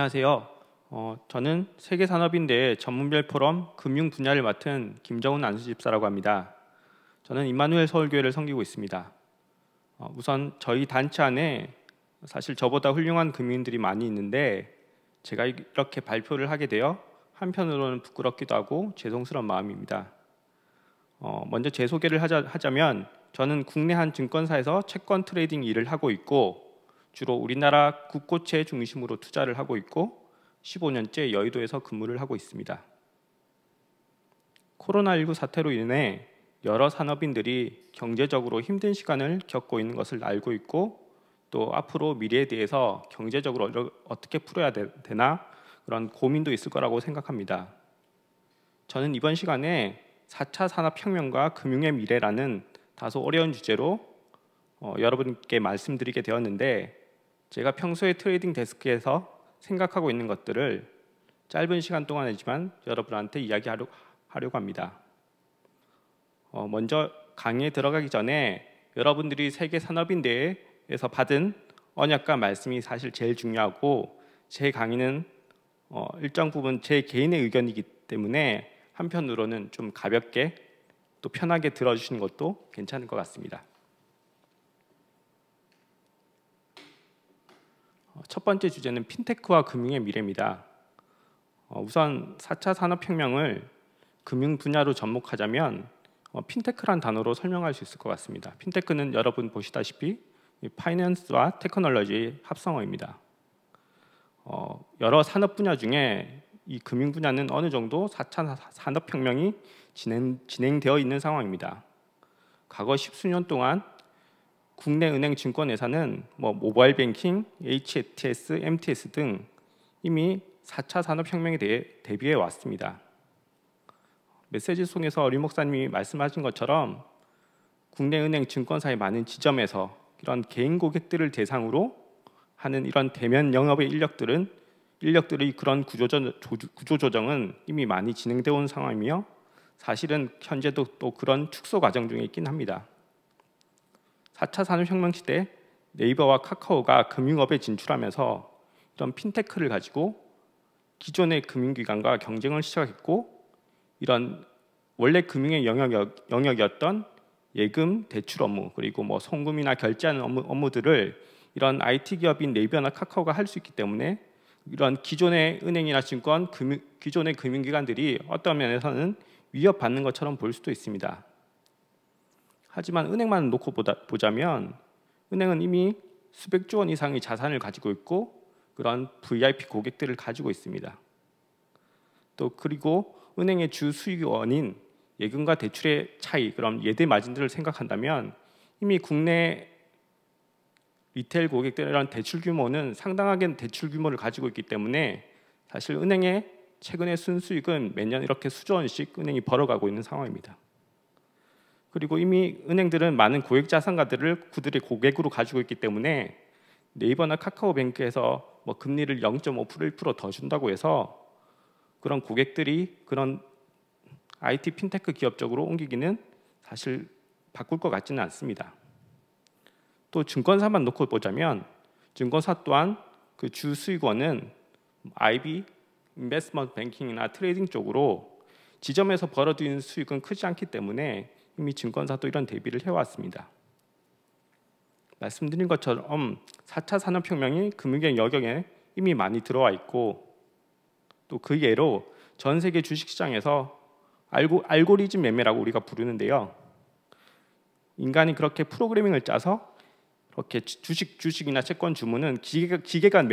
안녕하세요. 저는 세계산업인대의 전문별 포럼 금융 분야를 맡은 김정훈 안수집사라고 합니다. 저는 임마누엘 서울교회를 섬기고 있습니다. 우선 저희 단체 안에 사실 저보다 훌륭한 금융인들이 많이 있는데 제가 이렇게 발표를 하게 되어 한편으로는 부끄럽기도 하고 죄송스러운 마음입니다. 먼저 제 소개를 하자면 저는 국내 한 증권사에서 채권 트레이딩 일을 하고 있고 주로 우리나라 국고채 중심으로 투자를 하고 있고 15년째 여의도에서 근무를 하고 있습니다. 코로나19 사태로 인해 여러 산업인들이 경제적으로 힘든 시간을 겪고 있는 것을 알고 있고 또 앞으로 미래에 대해서 경제적으로 어떻게 풀어야 되나 그런 고민도 있을 거라고 생각합니다. 저는 이번 시간에 4차 산업혁명과 금융의 미래라는 다소 어려운 주제로 여러분께 말씀드리게 되었는데 제가 평소에 트레이딩 데스크에서 생각하고 있는 것들을 짧은 시간 동안이지만 여러분한테 이야기하려고 합니다. 먼저 강의에 들어가기 전에 여러분들이 세계산업인대회에서 받은 언약과 말씀이 사실 제일 중요하고 제 강의는 일정 부분 제 개인의 의견이기 때문에 한편으로는 좀 가볍게 또 편하게 들어주시는 것도 괜찮을 것 같습니다. 첫 번째 주제는 핀테크와 금융의 미래입니다. 우선 4차 산업혁명을 금융 분야로 접목하자면 핀테크란 단어로 설명할 수 있을 것 같습니다. 핀테크는 여러분 보시다시피 파이낸스와 테크놀로지의 합성어입니다. 여러 산업 분야 중에 이 금융 분야는 어느 정도 4차 산업혁명이 진행되어 있는 상황입니다. 과거 10수년 동안 국내 은행 증권회사는 모바일 뱅킹, HTS, MTS 등 이미 4차 산업혁명에 대해 대비해 왔습니다. 메시지 속에서 류 목사님이 말씀하신 것처럼 국내 은행 증권사의 많은 지점에서 이런 개인 고객들을 대상으로 하는 이런 대면 영업의 인력들의 그런 구조 조정은 이미 많이 진행되어 온 상황이며 사실은 현재도 또 그런 축소 과정 중에 있긴 합니다. 4차 산업혁명 시대 네이버와 카카오가 금융업에 진출하면서 이런 핀테크를 가지고 기존의 금융기관과 경쟁을 시작했고 이런 원래 금융의 영역이었던 예금, 대출 업무 그리고 송금이나 결제하는 업무들을 이런 IT 기업인 네이버나 카카오가 할 수 있기 때문에 이런 기존의 은행이나 증권, 기존의 금융기관들이 어떤 면에서는 위협받는 것처럼 보일 수도 있습니다. 하지만 은행만 놓고 보자면 은행은 이미 수백조 원 이상의 자산을 가지고 있고 그런 VIP 고객들을 가지고 있습니다. 또 그리고 은행의 주 수익 원인 예금과 대출의 차이, 그럼 예대 마진들을 생각한다면 이미 국내 리테일 고객들의 이런 대출 규모는 상당하게 대출 규모를 가지고 있기 때문에 사실 은행의 최근의 순수익은 매년 이렇게 수조 원씩 은행이 벌어가고 있는 상황입니다. 그리고 이미 은행들은 많은 고액 자산가들을 그들의 고객으로 가지고 있기 때문에 네이버나 카카오뱅크에서 금리를 0.5%, 1% 더 준다고 해서 그런 고객들이 그런 IT 핀테크 기업 쪽으로 옮기기는 사실 바꿀 것 같지는 않습니다. 또 증권사만 놓고 보자면 증권사 또한 그 주 수익원은 IB, 인베스트먼트 뱅킹이나 트레이딩 쪽으로 지점에서 벌어들이는 수익은 크지 않기 때문에 이미 증권사도 이런 대비를 해왔습니다. 말씀드린 것처럼 4차 산업혁명이 금융의 영역에 이미 많이 들어와 있고 또 그 예로 전 세계 주식시장에서 알고리즘 매매라고 우리가 부르는데요. 인간이 그렇게 프로그래밍을 짜서 그렇게 주식이나 채권 주문은 기계가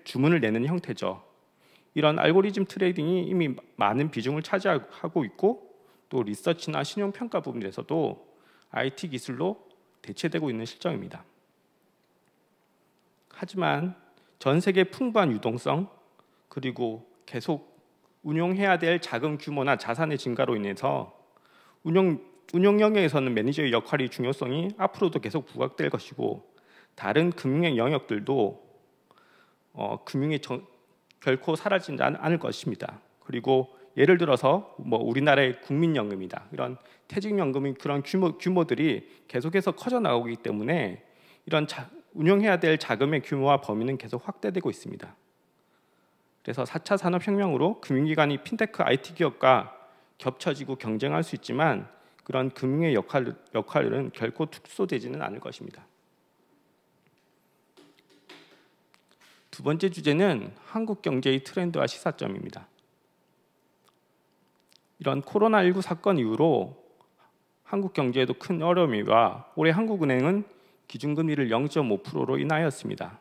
주문을 내는 형태죠. 이런 알고리즘 트레이딩이 이미 많은 비중을 차지하고 있고 또 리서치나 신용평가 부분에서도 IT 기술로 대체되고 있는 실정입니다. 하지만 전 세계 풍부한 유동성 그리고 계속 운용해야 될 자금 규모나 자산의 증가로 인해서 운용 영역에서는 매니저의 역할이 중요성이 앞으로도 계속 부각될 것이고 다른 금융의 영역들도 금융이 결코 사라지지 않을 것입니다. 그리고 예를 들어서 우리나라의 국민연금이다. 이런 퇴직연금의 그런 규모들이 계속해서 커져 나오기 때문에 이런 운영해야 될 자금의 규모와 범위는 계속 확대되고 있습니다. 그래서 4차 산업혁명으로 금융기관이 핀테크 IT 기업과 겹쳐지고 경쟁할 수 있지만 그런 금융의 역할은 결코 축소되지는 않을 것입니다. 두 번째 주제는 한국 경제의 트렌드와 시사점입니다. 이런 코로나19 사건 이후로 한국 경제에도 큰 어려움이 와 올해 한국은행은 기준금리를 0.5%로 인하였습니다.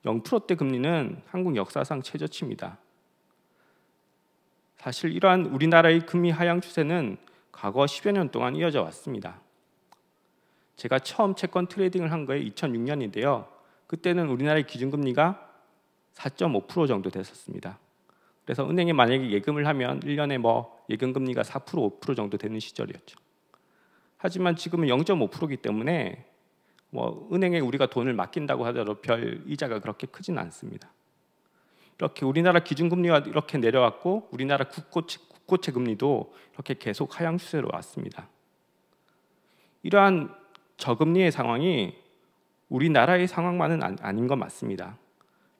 0%대 금리는 한국 역사상 최저치입니다. 사실 이러한 우리나라의 금리 하향 추세는 과거 10여 년 동안 이어져 왔습니다. 제가 처음 채권 트레이딩을 한 거에 2006년인데요. 그때는 우리나라의 기준금리가 4.5% 정도 됐었습니다. 그래서 은행에 만약에 예금을 하면 1년에 예금금리가 4%, 5% 정도 되는 시절이었죠. 하지만 지금은 0.5%이기 때문에 은행에 우리가 돈을 맡긴다고 하더라도 별 이자가 그렇게 크지는 않습니다. 이렇게 우리나라 기준금리가 이렇게 내려왔고 우리나라 국고채 금리도 이렇게 계속 하향 추세로 왔습니다. 이러한 저금리의 상황이 우리나라의 상황만은 아닌 건 맞습니다.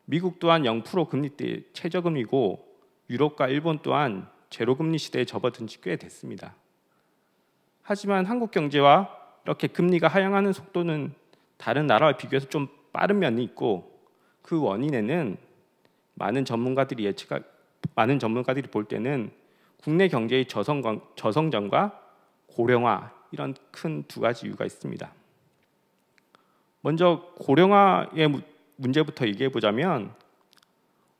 미국 또한 0% 금리대 최저금리고 유럽과 일본 또한 제로금리 시대에 접어든 지 꽤 됐습니다. 하지만 한국 경제와 이렇게 금리가 하향하는 속도는 다른 나라와 비교해서 좀 빠른 면이 있고 그 원인에는 많은 전문가들이 볼 때는 국내 경제의 저성장과 고령화 이런 큰 두 가지 이유가 있습니다. 먼저 고령화의 문제부터 얘기해 보자면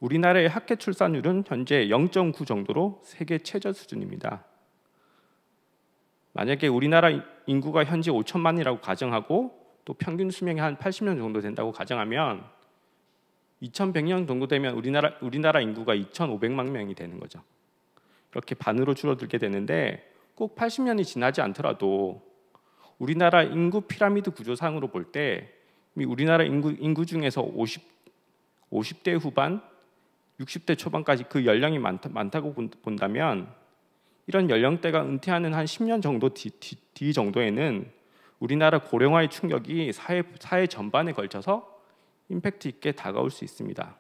우리나라의 학계 출산율은 현재 0.9 정도로 세계 최저 수준입니다. 만약에 우리나라 인구가 현재 5천만이라고 가정하고 또 평균 수명이 한 80년 정도 된다고 가정하면 2100년 정도 되면 우리나라 인구가 2500만 명이 되는 거죠. 이렇게 반으로 줄어들게 되는데 꼭 80년이 지나지 않더라도 우리나라 인구 피라미드 구조상으로 볼 때 우리나라 인구 중에서 50대 후반, 60대 초반까지 그 연령이 많다고 본다면 이런 연령대가 은퇴하는 한 10년 정도 뒤 정도에는 우리나라 고령화의 충격이 사회 전반에 걸쳐서 임팩트 있게 다가올 수 있습니다.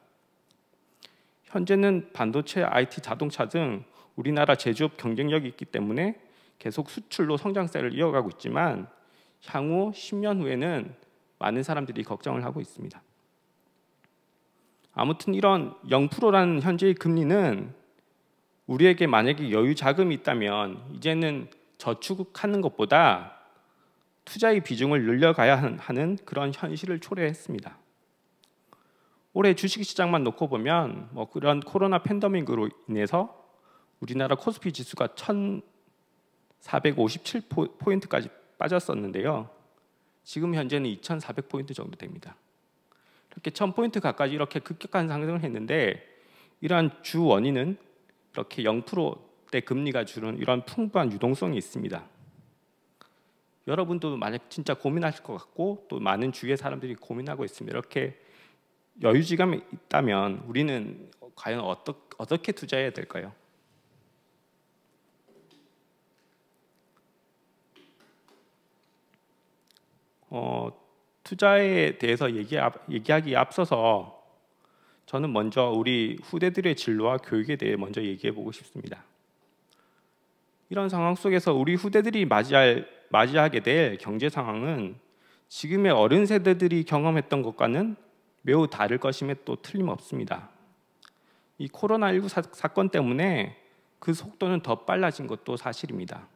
현재는 반도체, IT, 자동차 등 우리나라 제조업 경쟁력이 있기 때문에 계속 수출로 성장세를 이어가고 있지만 향후 10년 후에는 많은 사람들이 걱정을 하고 있습니다. 아무튼 이런 0%라는 현재의 금리는 우리에게 만약에 여유 자금이 있다면 이제는 저축하는 것보다 투자의 비중을 늘려가야 하는 그런 현실을 초래했습니다. 올해 주식시장만 놓고 보면 그런 코로나 팬데믹으로 인해서 우리나라 코스피 지수가 1457포인트까지 빠졌었는데요. 지금 현재는 2400포인트 정도 됩니다. 이렇게 1000포인트 가까이 이렇게 급격한 상승을 했는데 이러한 주 원인은 이렇게 0%대 금리가 주는 이런 풍부한 유동성이 있습니다. 여러분도 만약 진짜 고민하실 것 같고 또 많은 주위의 사람들이 고민하고 있습니다. 이렇게 여유지감이 있다면 우리는 과연 어떻게 투자해야 될까요? 투자에 대해서 얘기하기에 앞서서 저는 먼저 우리 후대들의 진로와 교육에 대해 먼저 얘기해 보고 싶습니다. 이런 상황 속에서 우리 후대들이 맞이하게 될 경제 상황은 지금의 어른 세대들이 경험했던 것과는 매우 다를 것임에 또 틀림없습니다. 이 코로나19 사건 때문에 그 속도는 더 빨라진 것도 사실입니다.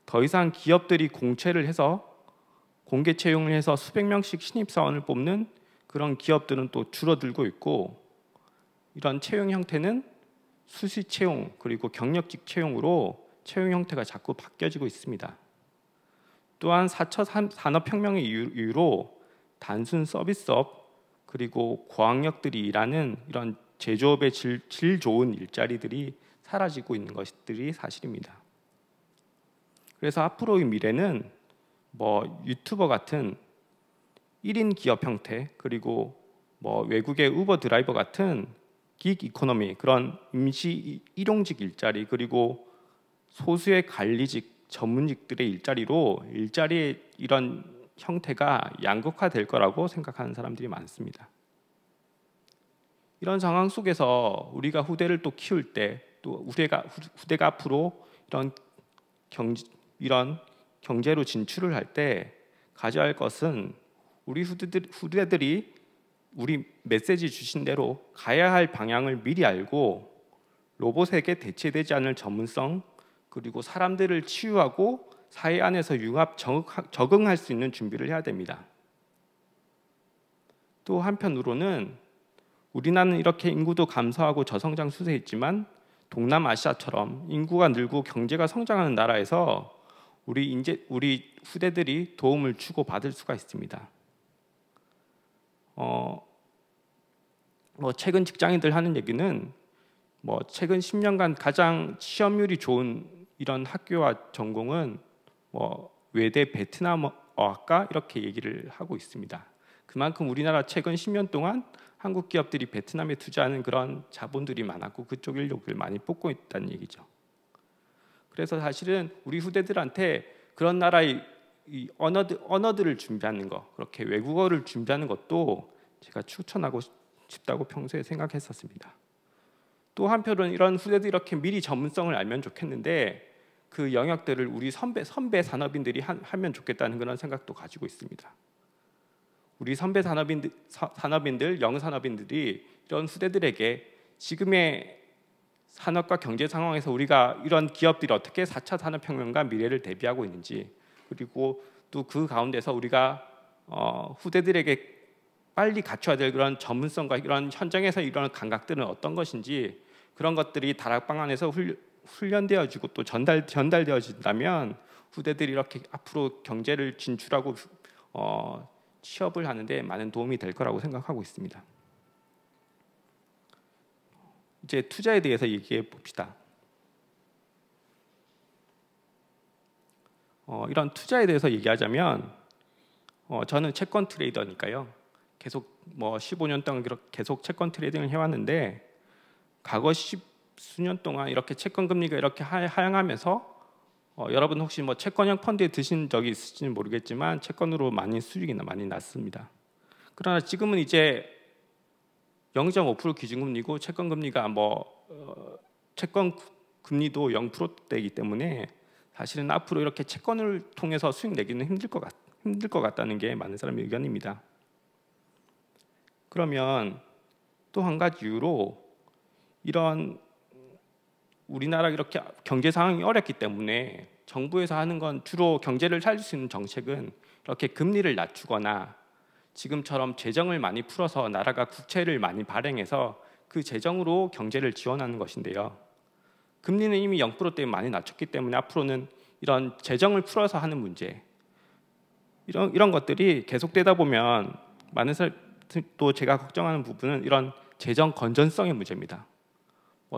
더 이상 기업들이 공개 채용을 해서 수백 명씩 신입사원을 뽑는 그런 기업들은 또 줄어들고 있고 이런 채용 형태는 수시 채용 그리고 경력직 채용으로 채용 형태가 자꾸 바뀌어지고 있습니다. 또한 4차 산업혁명의 이유로 단순 서비스업 그리고 고학력들이 일하는 이런 제조업의 질 좋은 일자리들이 사라지고 있는 것들이 사실입니다. 그래서 앞으로의 미래는 유튜버 같은 1인 기업 형태 그리고 외국의 우버 드라이버 같은 기ግ 이코노미 그런 임시 일용직 일자리 그리고 소수의 관리직 전문직들의 일자리의 이런 형태가 양극화될 거라고 생각하는 사람들이 많습니다. 이런 상황 속에서 우리가 후대를 또 키울 때, 또 후대가 앞으로 이런 경제로 진출을 할 때 가져야 할 것은 우리 후대들이 우리 메시지 주신 대로 가야 할 방향을 미리 알고 로봇에게 대체되지 않을 전문성, 그리고 사람들을 치유하고 사회 안에서 융합 적응할 수 있는 준비를 해야 됩니다. 또 한편으로는 우리나라는 이렇게 인구도 감소하고 저성장 추세에 있지만 동남아시아처럼 인구가 늘고 경제가 성장하는 나라에서 우리 후대들이 도움을 주고 받을 수가 있습니다. 최근 직장인들 하는 얘기는 최근 10년간 가장 취업률이 좋은 이런 학교와 전공은 외대 베트남어학과 이렇게 얘기를 하고 있습니다. 그만큼 우리나라 최근 10년 동안 한국 기업들이 베트남에 투자하는 그런 자본들이 많았고 그쪽 인력을 많이 뽑고 있다는 얘기죠. 그래서 사실은 우리 후대들한테 그런 나라의 이 언어들을 준비하는 것, 그렇게 외국어를 준비하는 것도 제가 추천하고 싶다고 평소에 생각했었습니다. 또 한편으로는 이런 후대들이 이렇게 미리 전문성을 알면 좋겠는데 그 영역들을 우리 선배 산업인들이 하면 좋겠다는 그런 생각도 가지고 있습니다. 우리 선배 산업인들, 영산업인들이 이런 후대들에게 지금의 산업과 경제 상황에서 우리가 이런 기업들이 어떻게 4차 산업혁명과 미래를 대비하고 있는지, 그리고 또 그 가운데서 우리가 후대들에게 빨리 갖춰야 될 그런 전문성과 이런 현장에서 이런 감각들은 어떤 것인지, 그런 것들이 다락방 안에서 훈련되어지고 또 전달되어진다면 후대들이 이렇게 앞으로 경제를 진출하고 취업을 하는데 많은 도움이 될 거라고 생각하고 있습니다. 이제 투자에 대해서 얘기해 봅시다. 이런 투자에 대해서 얘기하자면 저는 채권 트레이더니까요. 계속 15년 동안 계속 채권 트레이딩을 해왔는데 과거 수년 동안 이렇게 채권 금리가 이렇게 하향하면서 여러분 혹시 채권형 펀드에 드신 적이 있을지는 모르겠지만 채권으로 많이 수익이 많이 났습니다. 그러나 지금은 이제 0.5% 기준금리고 채권 금리가 채권 금리도 0%대이기 때문에 사실은 앞으로 이렇게 채권을 통해서 수익 내기는 힘들 것 같다는 게 많은 사람의 의견입니다. 그러면 또 한 가지 이유로 이런 우리나라 이렇게 경제 상황이 어렵기 때문에 정부에서 하는 건 주로 경제를 살릴 수 있는 정책은 이렇게 금리를 낮추거나 지금처럼 재정을 많이 풀어서 나라가 국채를 많이 발행해서 그 재정으로 경제를 지원하는 것인데요. 금리는 이미 0%대에 많이 낮췄기 때문에 앞으로는 이런 재정을 풀어서 하는 문제, 이런 것들이 계속되다 보면 많은 또 제가 걱정하는 부분은 이런 재정 건전성의 문제입니다.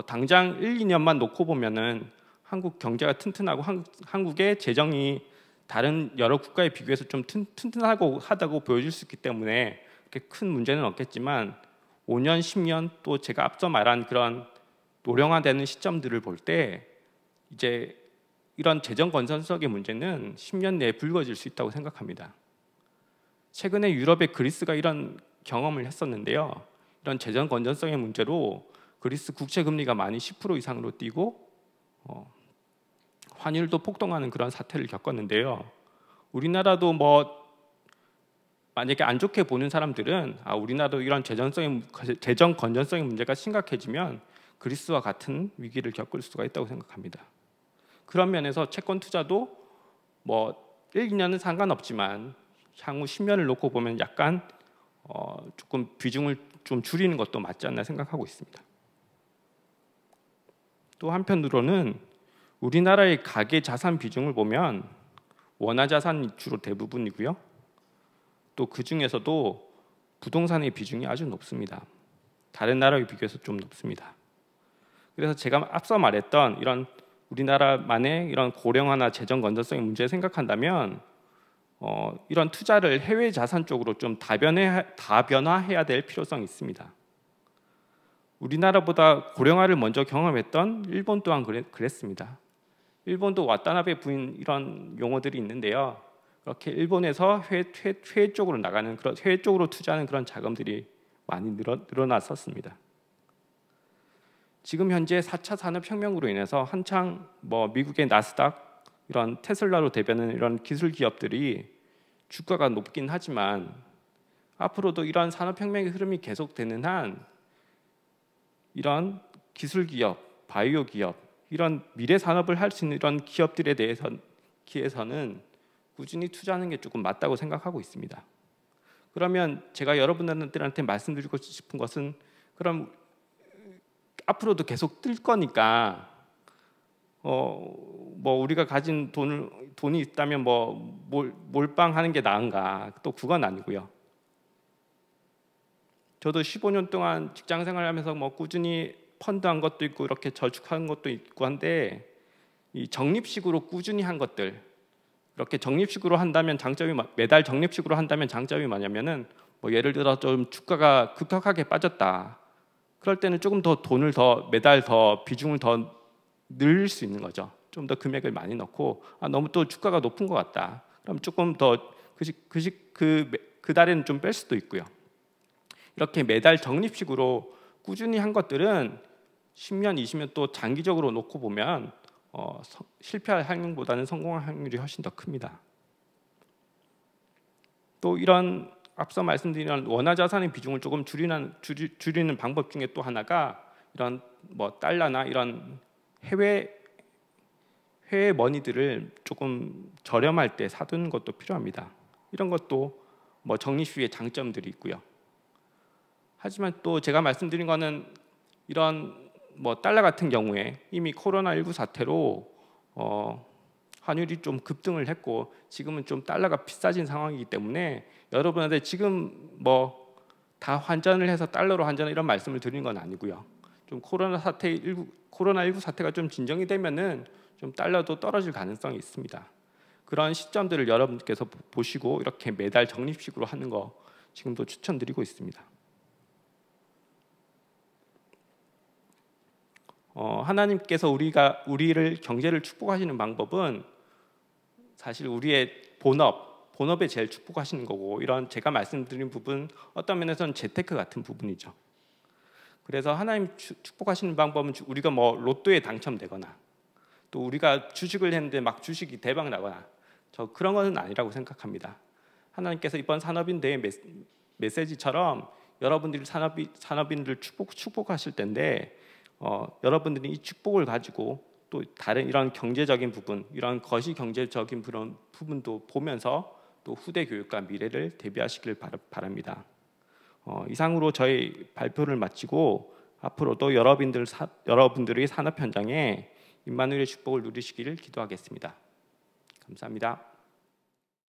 당장 1, 2년만 놓고 보면은 한국 경제가 튼튼하고 한국의 재정이 다른 여러 국가에 비교해서 좀 튼튼하다고 보여질 수 있기 때문에 그렇게 큰 문제는 없겠지만 5년, 10년 또 제가 앞서 말한 그런 노령화되는 시점들을 볼 때 이제 이런 재정 건전성의 문제는 10년 내에 불거질 수 있다고 생각합니다. 최근에 유럽의 그리스가 이런 경험을 했었는데요. 이런 재정 건전성의 문제로 그리스 국채 금리가 많이 10% 이상으로 뛰고 환율도 폭등하는 그런 사태를 겪었는데요. 우리나라도 만약에 안 좋게 보는 사람들은 우리나라도 이런 재정 건전성의 문제가 심각해지면 그리스와 같은 위기를 겪을 수가 있다고 생각합니다. 그런 면에서 채권 투자도 1, 2년은 상관없지만 향후 10년을 놓고 보면 약간 조금 비중을 좀 줄이는 것도 맞지 않나 생각하고 있습니다. 또 한편으로는 우리나라의 가계 자산 비중을 보면 원화 자산이 주로 대부분이고요. 또 그 중에서도 부동산의 비중이 아주 높습니다. 다른 나라에 비교해서 좀 높습니다. 그래서 제가 앞서 말했던 이런 우리나라만의 이런 고령화나 재정 건전성의 문제를 생각한다면 이런 투자를 해외 자산 쪽으로 좀 다변화해야 될 필요성이 있습니다. 우리나라보다 고령화를 먼저 경험했던 일본 또한 그랬습니다. 일본도 와타나베 부인 이런 용어들이 있는데요. 그렇게 일본에서 해외 쪽으로 나가는 해외 쪽으로 투자하는 그런 자금들이 많이 늘어났었습니다. 지금 현재 4차 산업혁명으로 인해서 한창 미국의 나스닥 이런 테슬라로 대변하는 이런 기술 기업들이 주가가 높긴 하지만 앞으로도 이런 산업혁명의 흐름이 계속되는 한 이런 기술 기업, 바이오 기업, 이런 미래 산업을 할 수 있는 이런 기업들에 대해서는 꾸준히 투자하는 게 조금 맞다고 생각하고 있습니다. 그러면 제가 여러분들한테 말씀드리고 싶은 것은, 그럼 앞으로도 계속 뜰 거니까 우리가 가진 돈이 있다면 몰빵하는 게 나은가? 또 그건 아니고요. 저도 15년 동안 직장 생활하면서 꾸준히 펀드한 것도 있고 이렇게 저축한 것도 있고 한데, 이 적립식으로 꾸준히 한 것들, 이렇게 적립식으로 한다면 매달 적립식으로 한다면 장점이 뭐냐면은 예를 들어 좀 주가가 급격하게 빠졌다. 그럴 때는 조금 더 돈을 매달 비중을 더 늘릴 수 있는 거죠. 좀 더 금액을 많이 넣고, 너무 또 주가가 높은 것 같다. 그럼 조금 더 그 달에는 좀 뺄 수도 있고요. 이렇게 매달 적립식으로 꾸준히 한 것들은 10년, 20년 또 장기적으로 놓고 보면 실패할 확률보다는 성공할 확률이 훨씬 더 큽니다. 또 이런 앞서 말씀드린 원화 자산의 비중을 조금 줄이는 방법 중에 또 하나가 이런 달러나 이런 해외 머니들을 조금 저렴할 때 사두는 것도 필요합니다. 이런 것도 적립식의 장점들이 있고요. 하지만 또 제가 말씀드린 거는 이런 달러 같은 경우에 이미 코로나19 사태로 환율이 좀 급등을 했고 지금은 좀 달러가 비싸진 상황이기 때문에 여러분한테 지금 다 환전을 해서 달러로 환전을 이런 말씀을 드리는 건 아니고요. 좀 코로나19 사태가 좀 진정이 되면은 좀 달러도 떨어질 가능성이 있습니다. 그런 시점들을 여러분께서 보시고 이렇게 매달 적립식으로 하는 거 지금도 추천드리고 있습니다. 하나님께서 우리를 경제를 축복하시는 방법은 사실 우리의 본업에 제일 축복하시는 거고, 이런 제가 말씀드린 부분 어떤 면에서는 재테크 같은 부분이죠. 그래서 하나님 축복하시는 방법은 우리가 로또에 당첨되거나 또 우리가 주식을 했는데 막 주식이 대박 나거나 그런 것은 아니라고 생각합니다. 하나님께서 이번 산업인대의 메시지처럼 여러분들이 산업인들 축복하실 텐데 여러분들이 이 축복을 가지고 또 다른 이런 경제적인 부분, 이런 거시 경제적인 그런 부분도 보면서 또 후대 교육과 미래를 대비하시길 바랍니다. 이상으로 저희 발표를 마치고 앞으로도 여러분들의 산업 현장에 임마누엘의 축복을 누리시기를 기도하겠습니다. 감사합니다.